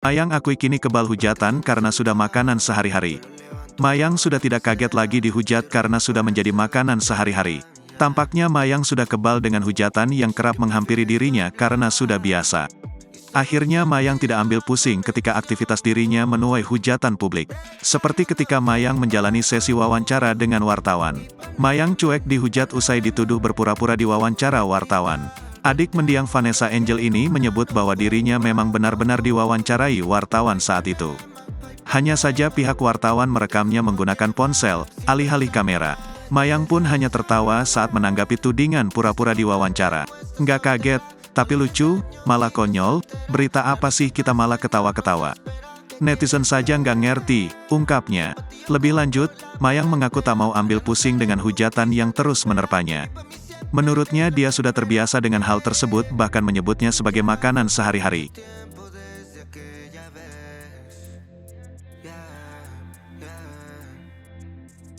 Mayang akui kini kebal hujatan karena sudah makanan sehari-hari. Mayang sudah tidak kaget lagi dihujat karena sudah menjadi makanan sehari-hari. Tampaknya Mayang sudah kebal dengan hujatan yang kerap menghampiri dirinya karena sudah biasa. Akhirnya Mayang tidak ambil pusing ketika aktivitas dirinya menuai hujatan publik. Seperti ketika Mayang menjalani sesi wawancara dengan wartawan. Mayang cuek dihujat usai dituduh berpura-pura diwawancara wartawan. Adik mendiang Vanessa Angel ini menyebut bahwa dirinya memang benar-benar diwawancarai wartawan saat itu. Hanya saja pihak wartawan merekamnya menggunakan ponsel, alih-alih kamera. Mayang pun hanya tertawa saat menanggapi tudingan pura-pura diwawancara. Nggak kaget, tapi lucu, malah konyol, berita apa sih kita malah ketawa-ketawa. Netizen saja nggak ngerti, ungkapnya. Lebih lanjut, Mayang mengaku tak mau ambil pusing dengan hujatan yang terus menerpanya. Menurutnya dia sudah terbiasa dengan hal tersebut bahkan menyebutnya sebagai makanan sehari-hari.